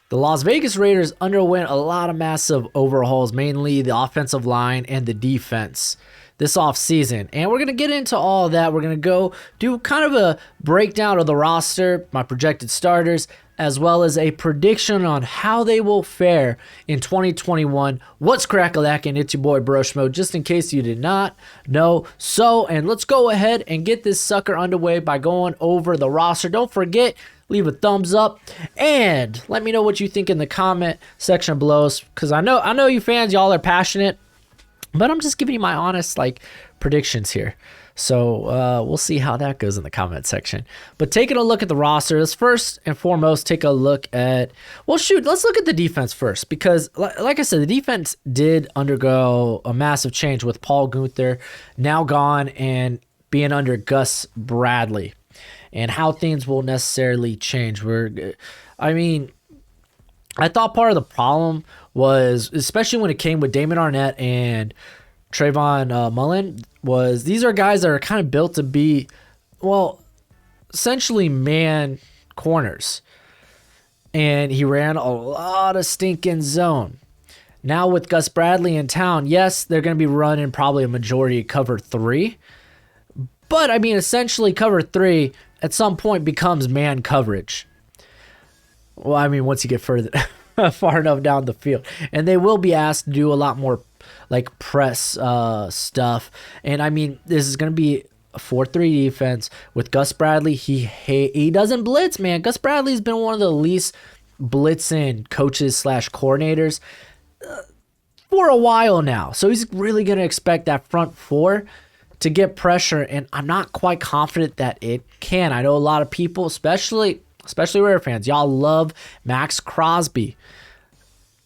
The Las Vegas Raiders underwent a lot of massive overhauls, mainly the offensive line and the defense this offseason. And we're going to get into all of that. We're going to go do kind of a breakdown of the roster, my projected starters, as well as a prediction on how they will fare in 2021. What's crack-a-lackin'? It's your boy Broshmo, just in case you did not know. And let's go ahead and get this sucker underway by going over the roster. Don't forget, leave a thumbs up and let me know what you think in the comment section below, because I know you fans, y'all are passionate, but I'm just giving you my honest predictions here. So we'll see how that goes in the comment section. But taking a look at the roster, let's first and foremost take a look at, let's look at the defense first, because like I said, the defense did undergo a massive change with Paul Guenther now gone and being under Gus Bradley, and how things will necessarily change. I thought part of the problem was, especially when it came with Damon Arnett and Trayvon Mullen, was these are guys that are kind of built to be, essentially man corners. And he ran a lot of stinking zone. Now with Gus Bradley in town, yes, they're going to be running probably a majority of cover 3. But, essentially cover 3 at some point becomes man coverage. Once you get further far enough down the field. And they will be asked to do a lot more press stuff. And this is going to be a 4-3 defense with Gus Bradley. He doesn't blitz, man. Gus Bradley's been one of the least blitzing coaches / coordinators for a while now. So he's really going to expect that front 4 to get pressure, and I'm not quite confident that it can. I know a lot of people, especially Raider fans, y'all love Max Crosby.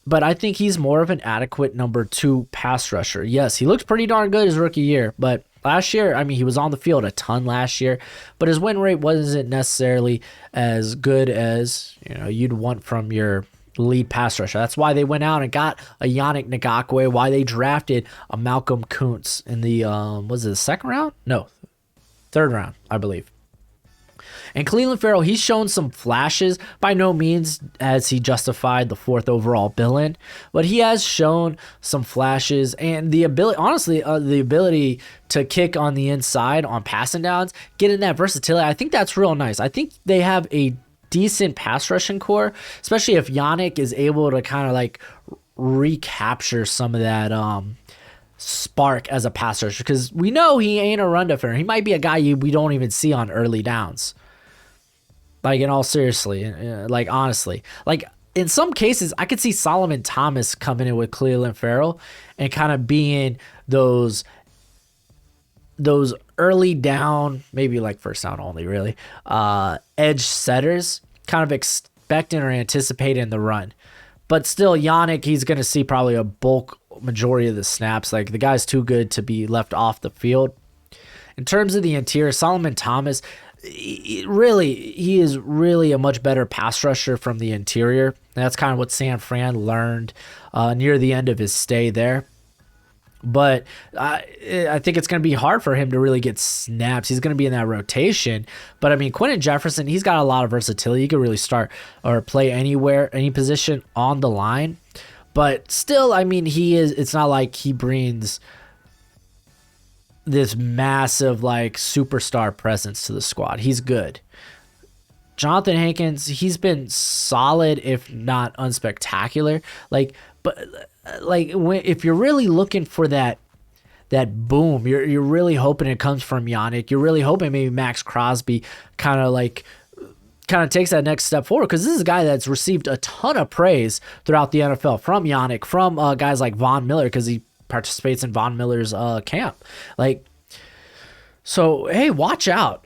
But I think he's more of an adequate number 2 pass rusher. Yes, he looked pretty darn good his rookie year, but last year, he was on the field a ton last year, but his win rate wasn't necessarily as good as you'd want from your lead pass rusher. That's why they went out and got a Yannick Ngakoue, why they drafted a Malcolm Kuntz in the was it the second round? No, third round, I believe. And Clelin Ferrell, he's shown some flashes. By no means has he justified the 4th overall bill-in, but he has shown some flashes and the ability to kick on the inside on passing downs, getting that versatility. I think that's real nice. I think they have a decent pass rushing core, especially if Yannick is able to kind of recapture some of that spark as a pass rusher, because we know he ain't a run defender. He might be a guy we don't even see on early downs. In all seriously, honestly, in some cases, I could see Solomon Thomas coming in with Clelin Ferrell and kind of being those early down, maybe first down only, really, edge setters, kind of expecting or anticipating the run. But still, Yannick, he's going to see probably a bulk majority of the snaps. The guy's too good to be left off the field. In terms of the interior, Solomon Thomas, he is really a much better pass rusher from the interior. And that's kind of what San Fran learned near the end of his stay there. But I think it's going to be hard for him to really get snaps. He's going to be in that rotation. But Quentin Jefferson, he's got a lot of versatility. He could really start or play anywhere, any position on the line. But still, it's not like he brings this massive superstar presence to the squad. He's good. Jonathan Hankins, he's been solid, if not unspectacular. If you're really looking for that boom, you're really hoping it comes from Yannick. You're really hoping maybe Max Crosby kind of takes that next step forward, because this is a guy that's received a ton of praise throughout the NFL from Yannick, from guys like Von Miller, because he participates in Von Miller's camp. So, hey, watch out.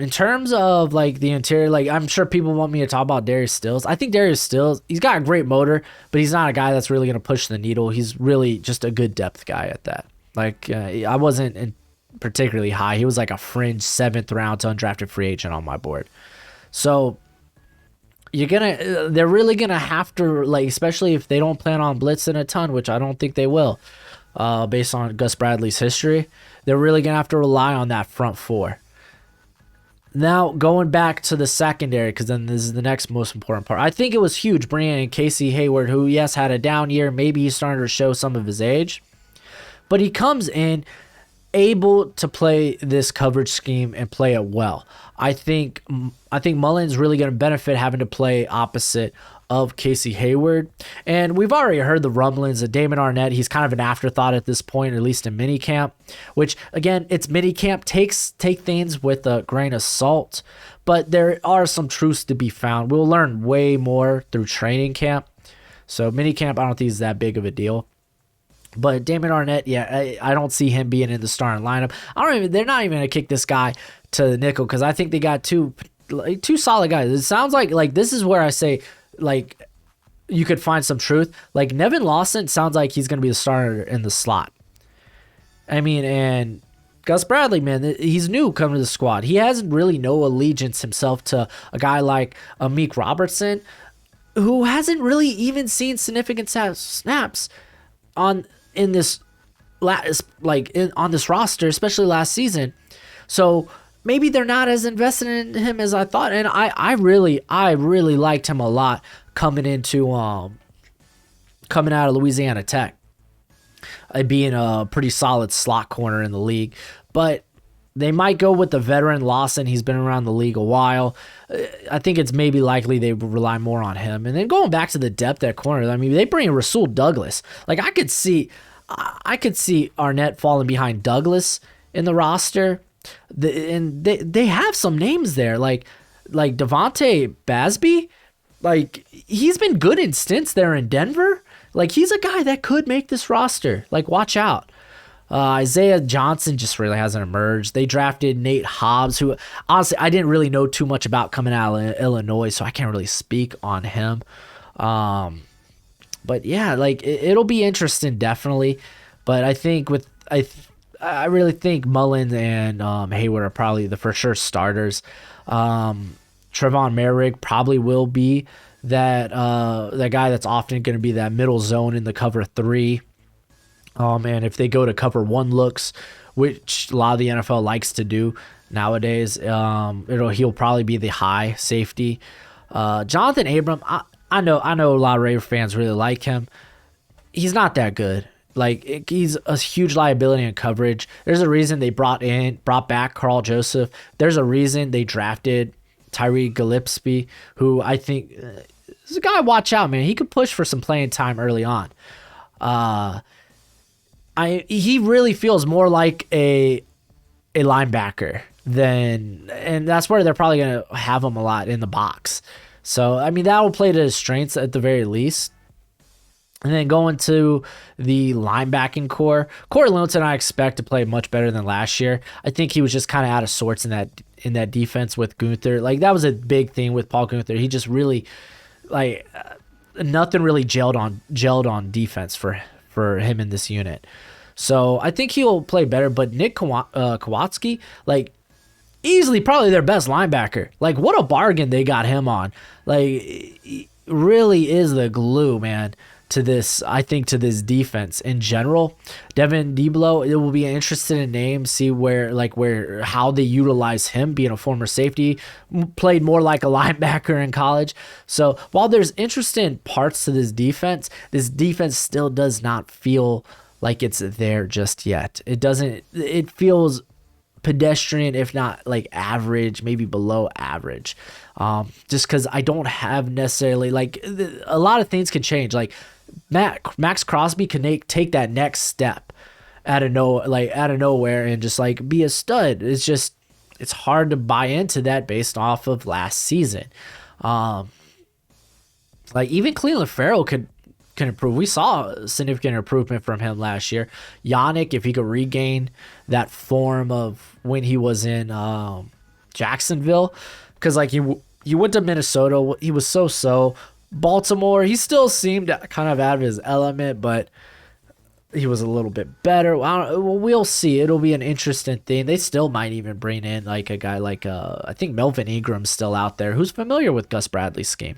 In terms of the interior, I'm sure people want me to talk about Darius Stills. I think Darius Stills, he's got a great motor, but he's not a guy that's really going to push the needle. He's really just a good depth guy at that. I wasn't particularly high. He was a fringe 7th round to undrafted free agent on my board. So they're really gonna have to, especially if they don't plan on blitzing a ton, which I don't think they will, based on Gus Bradley's history. They're really gonna have to rely on that front 4. Now, going back to the secondary, because then this is the next most important part. I think it was huge bringing in Casey Hayward, who, yes, had a down year. Maybe he's starting to show some of his age. But he comes in able to play this coverage scheme and play it well. I think Mullen's really going to benefit having to play opposite of Casey Hayward. And we've already heard the rumblings of Damon Arnett. He's kind of an afterthought at this point, at least in minicamp, which, again, it's minicamp. Take things with a grain of salt, but there are some truths to be found. We'll learn way more through training camp. So minicamp, I don't think is that big of a deal. But Damon Arnett, yeah, I don't see him being in the starting lineup. They're not even going to kick this guy to the nickel because I think they got two solid guys. It sounds like this is where I say, like, you could find some truth. Like, Nevin Lawson sounds like he's going to be the starter in the slot. I mean, and Gus Bradley, man, he's new coming to the squad. He hasn't really no allegiance himself to a guy like Amik Robertson, who hasn't really even seen significant snaps on this roster, especially last season. So maybe they're not as invested in him as I thought. And I really liked him a lot coming out of Louisiana Tech, being a pretty solid slot corner in the league. But they might go with the veteran Lawson. He's been around the league a while. I think it's maybe likely they would rely more on him. And then going back to the depth at corner, I mean, they bring in Rasul Douglas. Like, I could see Arnett falling behind Douglas in the roster. And they have some names there, like Devontae Basby. Like, he's been good in stints there in Denver. Like, he's a guy that could make this roster. Like, watch out. Isaiah Johnson just really hasn't emerged. They drafted Nate Hobbs, who, honestly, I didn't really know too much about coming out of Illinois, so I can't really speak on him. But yeah, like, it'll be interesting, definitely. But I think I really think Mullen and Hayward are probably the for sure starters. Trevon Merrick probably will be that guy that's often going to be that middle zone in the cover 3. And if they go to cover 1 looks, which a lot of the NFL likes to do nowadays, he'll probably be the high safety. Jonathan Abram, I know a lot of Raider fans really like him. He's not that good. Like, he's a huge liability in coverage. There's a reason they brought back Carl Joseph. There's a reason they drafted Tyree Gillespie, who I think is a guy. Watch out, man. He could push for some playing time early on. He really feels more like a linebacker and that's where they're probably gonna have him a lot in the box. So I mean, that will play to his strengths at the very least. And then going to the linebacking core, Corey Littleton, I expect to play much better than last year. I think he was just kind of out of sorts in that defense with Gunther. Like, that was a big thing with Paul Gunther. He just really, like, nothing really gelled on defense for him in this unit. So I think he'll play better. But Nick Kwiatkowski, like, easily probably their best linebacker. Like, what a bargain they got him on. Like, he really is the glue, man, to this defense in general. Devin Deblo, it will be an interesting name, see how they utilize him, being a former safety, played more like a linebacker in college. So while there's interesting parts to this defense still does not feel like it's there just yet. It feels pedestrian, if not like average, maybe below average. Just because I don't have necessarily, like, a lot of things can change. Like, Max Crosby can take that next step out of nowhere and just, like, be a stud. It's hard to buy into that based off of last season. Like, even Cleveland Farrell can improve. We saw significant improvement from him last year. Yannick, if he could regain that form of when he was in Jacksonville, because, like, he went to Minnesota, he was so. Baltimore, he still seemed kind of out of his element, but he was a little bit better. We'll see. It'll be an interesting thing. They still might even bring in, like, a guy like I think Melvin Ingram's still out there, who's familiar with Gus Bradley's scheme.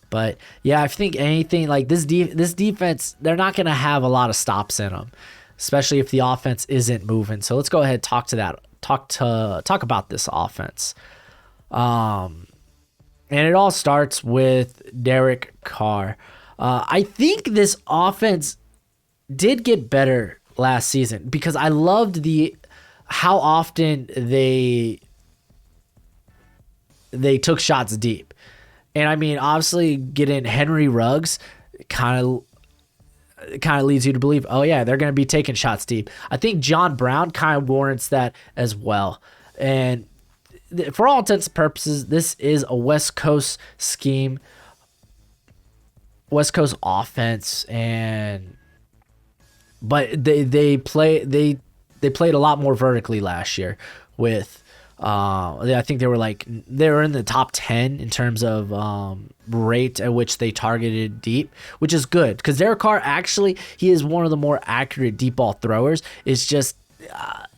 But yeah, I think anything like this defense, they're not going to have a lot of stops in them, especially if the offense isn't moving. So let's go ahead and talk to that talk about this offense. And it all starts with Derek Carr. I think this offense did get better last season because I loved how often they took shots deep. And I mean, obviously getting Henry Ruggs kind of leads you to believe, oh yeah, they're going to be taking shots deep. I think John Brown kind of warrants that as well. And for all intents and purposes, this is a West Coast scheme, West Coast offense, but they played a lot more vertically last year with I think they were in the top 10 in terms of rate at which they targeted deep, which is good because Derek Carr actually, he is one of the more accurate deep ball throwers. It's just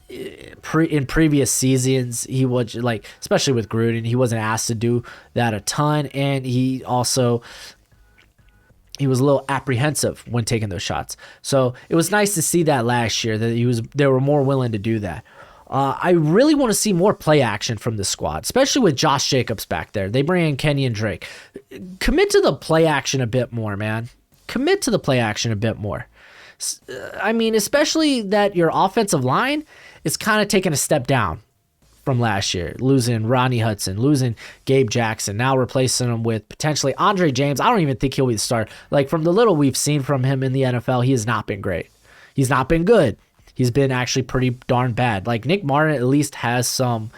in previous seasons he was especially with Gruden, he wasn't asked to do that a ton, and he was a little apprehensive when taking those shots. So it was nice to see that last year that they were more willing to do that. I really want to see more play action from the squad, especially with Josh Jacobs back there. They bring in Kenyon Drake. Commit to the play action a bit more, man. Commit to the play action a bit more. I mean, especially that your offensive line is kind of taking a step down from last year, losing Ronnie Hudson, losing Gabe Jackson, now replacing him with potentially Andre James. I don't even think he'll be the starter. From the little we've seen from him in the NFL, he has not been great. He's not been good. He's been actually pretty darn bad. Nick Martin at least has some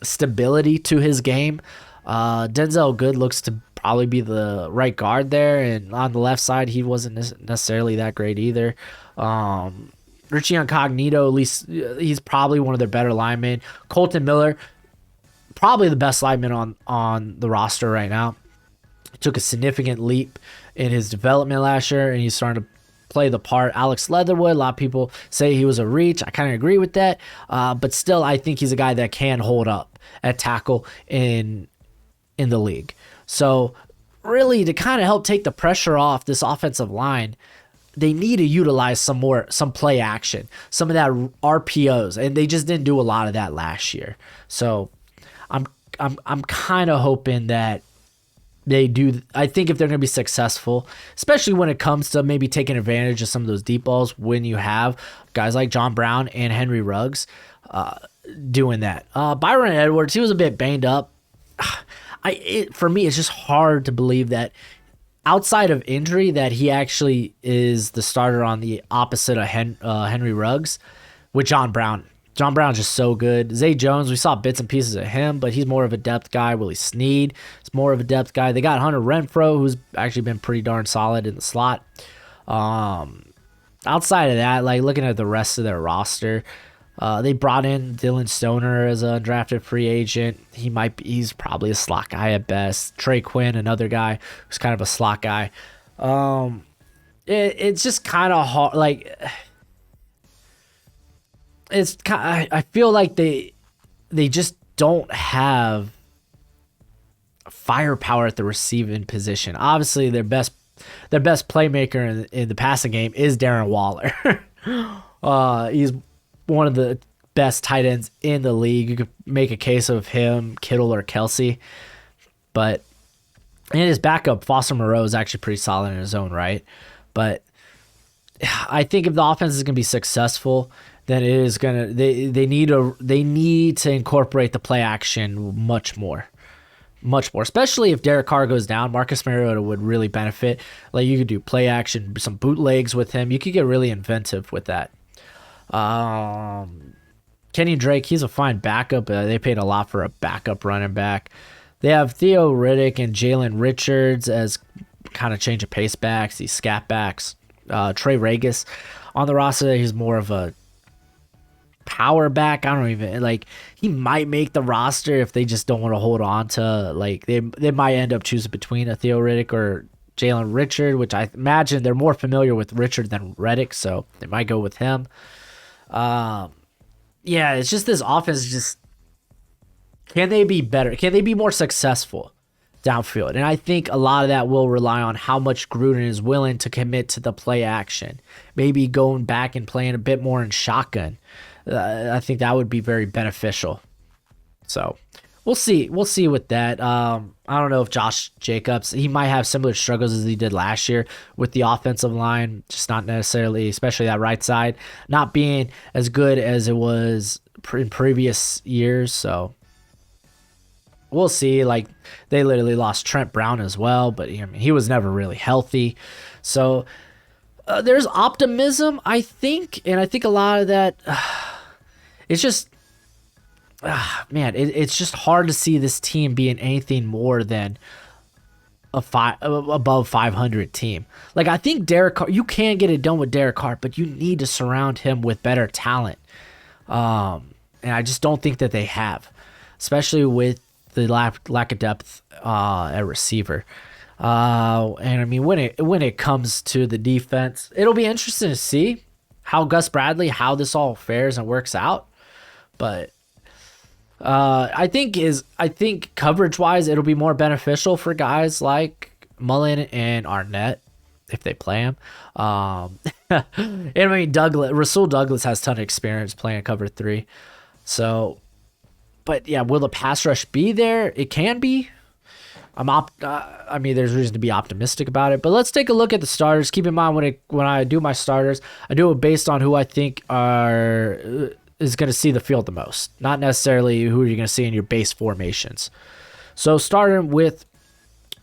stability to his game. Denzel Good looks to probably be the right guard there, and on the left side, he wasn't necessarily that great either. Richie Incognito, at least he's probably one of their better linemen. Colton Miller, probably the best lineman on the roster right now. He took a significant leap in his development last year, and he's starting to play the part. Alex Leatherwood, a lot of people say he was a reach. I kind of agree with that, but still, I think he's a guy that can hold up at tackle in the league. So really, to kind of help take the pressure off this offensive line, they need to utilize some play action, some of that RPOs, and they just didn't do a lot of that last year. So I'm kind of hoping that they do. I think if they're going to be successful, especially when it comes to maybe taking advantage of some of those deep balls, when you have guys like John Brown and Henry Ruggs doing that. Byron Edwards, he was a bit banged up. For me, it's just hard to believe that outside of injury that he actually is the starter on the opposite of Henry Ruggs with John Brown. John Brown's just so good. Zay Jones, we saw bits and pieces of him, but he's more of a depth guy. Willie Snead is more of a depth guy. They got Hunter Renfrow, who's actually been pretty darn solid in the slot. Outside of that, looking at the rest of their roster, they brought in Dylan Stoner as a undrafted free agent. He's probably a slot guy at best. Trey Quinn, another guy who's kind of a slot guy. It's just kind of hard. I feel like they just don't have firepower at the receiving position. Obviously, their best playmaker in the passing game is Darren Waller. He's one of the best tight ends in the league. You could make a case of him, Kittle, or Kelsey. But and his backup, Foster Moreau, is actually pretty solid in his own right. But I think if the offense is going to be successful, then it is gonna. They need to incorporate the play action much more, especially if Derek Carr goes down. Marcus Mariota would really benefit. You could do play action, some bootlegs with him. You could get really inventive with that. Kenny Drake, he's a fine backup. They paid a lot for a backup running back. They have Theo Riddick and Jalen Richards as kind of change of pace backs, these scat backs. Trey Regis on the roster, he's more of a power back. I don't even he might make the roster if they just don't want to hold on to they might end up choosing between a Theo Riddick or Jalen Richard, which I imagine they're more familiar with Richard than Reddick, so they might go with him. It's just this offense just, can they be better? Can they be more successful downfield? And I think a lot of that will rely on how much Gruden is willing to commit to the play action. Maybe going back and playing a bit more in shotgun. I think that would be very beneficial. So we'll see. We'll see with that. I don't know if Josh Jacobs, he might have similar struggles as he did last year with the offensive line, just not necessarily, especially that right side, not being as good as it was in previous years. So we'll see. Like, they literally lost Trent Brown as well, but he was never really healthy. So there's optimism, I think, and I think a lot of that, it's just, man, it's just hard to see this team being anything more than above 500 team. Like, I think Derek Carr, you can get it done with Derek Carr, but you need to surround him with better talent. And I just don't think that they have, especially with the lack of depth at receiver. And I mean, when it comes to the defense, it'll be interesting to see how Gus Bradley, how this all fares and works out. But I think coverage wise, it'll be more beneficial for guys like Mullen and Arnett if they play him. And I mean, Rasul Douglas has a ton of experience playing cover 3. So, but yeah, will the pass rush be there? It can be. I mean, there's reason to be optimistic about it. But let's take a look at the starters. Keep in mind when I do my starters, I do it based on who I think is going to see the field the most, not necessarily who you're going to see in your base formations. So starting with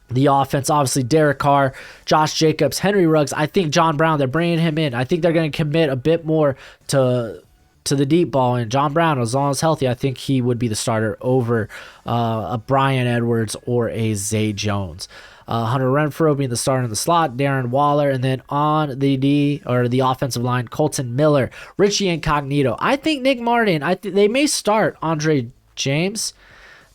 the offense, obviously Derek Carr, Josh Jacobs, Henry Ruggs. I think John Brown, they're bringing him in. I think they're going to commit a bit more to the deep ball, and John Brown, as long as healthy, I think he would be the starter over a Brian Edwards or a Zay Jones. Hunter Renfrow being the starter in the slot, Darren Waller, and then on the offensive line, Colton Miller, Richie Incognito. I think Nick Martin, they may start Andre James,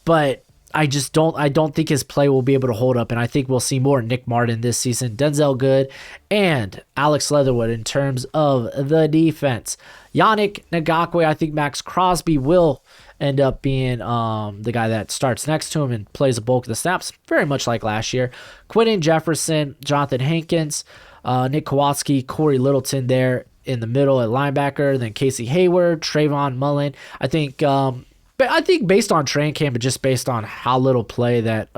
but I don't think his play will be able to hold up, and I think we'll see more Nick Martin this season, Denzel Good, and Alex Leatherwood in terms of the defense. Yannick Ngakoue, I think Max Crosby will end up being the guy that starts next to him and plays a bulk of the snaps, very much like last year. Quentin Jefferson, Jonathan Hankins, Nick Kowalski, Corey Littleton there in the middle at linebacker, then Casey Hayward, Trayvon Mullen. I think based on training camp, but just based on how little play that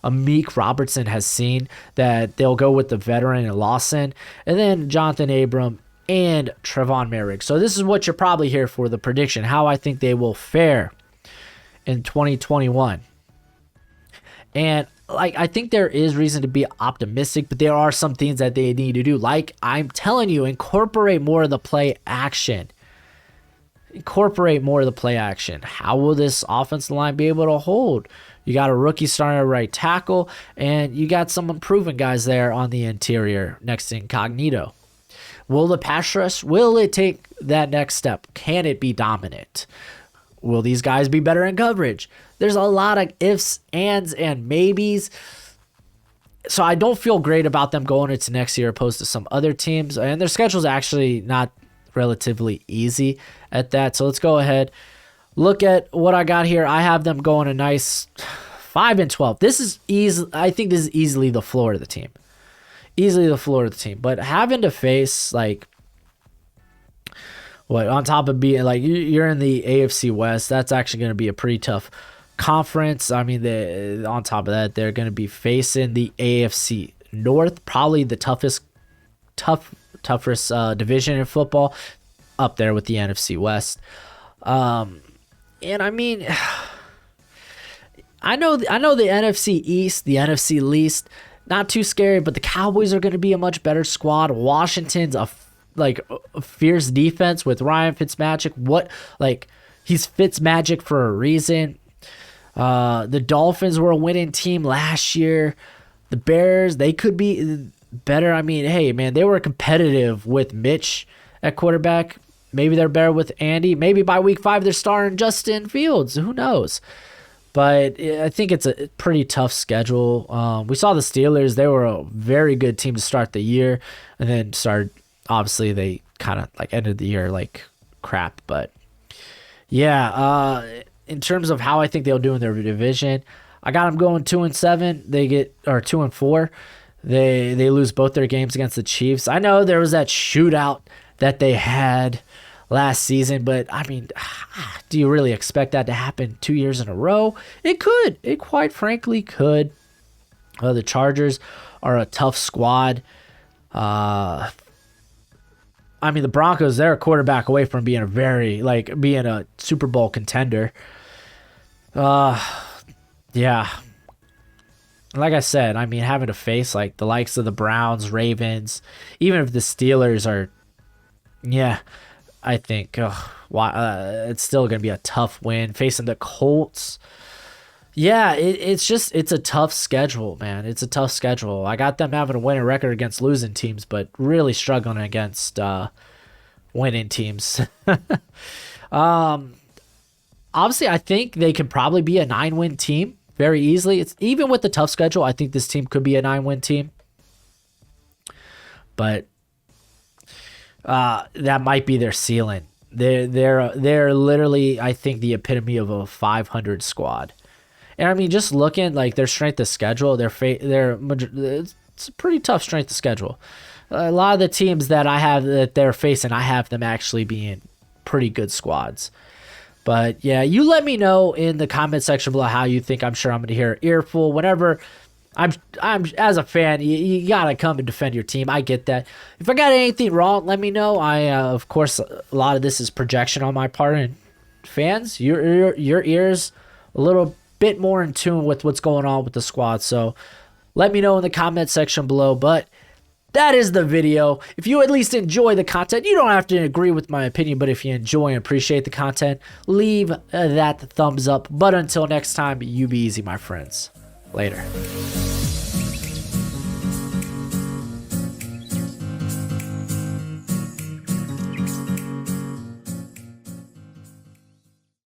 Amik Robertson has seen, that they'll go with the veteran and Lawson, and then Jonathan Abram and Trevon Merrick. So this is what you're probably here for, the prediction, how I think they will fare in 2021. And I think there is reason to be optimistic, but there are some things that they need to do. Like I'm telling you, incorporate more of the play action. Incorporate more of the play action. How will this offensive line be able to hold? You got a rookie starting at right tackle, and you got some improving guys there on the interior next to Incognito. Will the pass rush, will it take that next step? Can it be dominant? Will these guys be better in coverage? There's a lot of ifs, ands, and maybes. So I don't feel great about them going into next year opposed to some other teams. And their schedule's actually not relatively easy at that. So let's go ahead. Look at what I got here. I have them going a nice 5-12. This is easy. I think this is easily the floor of the team. Easily the floor of the team. But having to face, like, what, on top of being, like, you're in the AFC West, that's actually going to be a pretty tough conference. I mean, on top of that, they're going to be facing the AFC North, probably the toughest division in football, up there with the NFC West. And I mean, I know the NFC East, the NFC least, not too scary, but the Cowboys are going to be a much better squad. Washington's a fierce defense with Ryan Fitzmagic. He's Fitzmagic for a reason. The Dolphins were a winning team last year. The Bears, they could be better. I mean, hey, man, they were competitive with Mitch at quarterback. Maybe they're better with Andy. Maybe by week 5 they're starting Justin Fields. Who knows? But I think it's a pretty tough schedule. We saw the Steelers. They were a very good team to start the year, and then obviously they kind of ended the year like crap. But yeah, in terms of how I think they'll do in their division, I got them going 2-7. They get 2-4. They lose both their games against the Chiefs. I know there was that shootout that they had last season. But I mean, do you really expect that to happen 2 years in a row? It could. It quite frankly could. The Chargers are a tough squad. I mean, the Broncos, they're a quarterback away from being being a Super Bowl contender. Yeah. Like I said, I mean, having to face like the likes of the Browns, Ravens, even if the Steelers are, I think it's still going to be a tough win. Facing the Colts, it's a tough schedule, man. It's a tough schedule. I got them having a winning record against losing teams, but really struggling against winning teams. Obviously, I think they could probably be a 9-win team very easily. It's even with the tough schedule, I think this team could be a 9-win team. But that might be their ceiling. They're literally, I think, the epitome of a 500 squad. And I mean, just looking like their strength of schedule, it's a pretty tough strength of schedule. A lot of the teams that they're facing, I have them actually being pretty good squads. But yeah, you let me know in the comment section below how you think. I'm sure I'm going to hear an earful whenever. I'm as a fan, you gotta come and defend your team. I get that. If I got anything wrong, let me know. Of course, a lot of this is projection on my part, and fans, your ears a little bit more in tune with what's going on with the squad. So let me know in the comment section below. But that is the video. If you at least enjoy the content, you don't have to agree with my opinion, but if you enjoy and appreciate the content, leave that thumbs up. But until next time, you be easy, my friends. Later.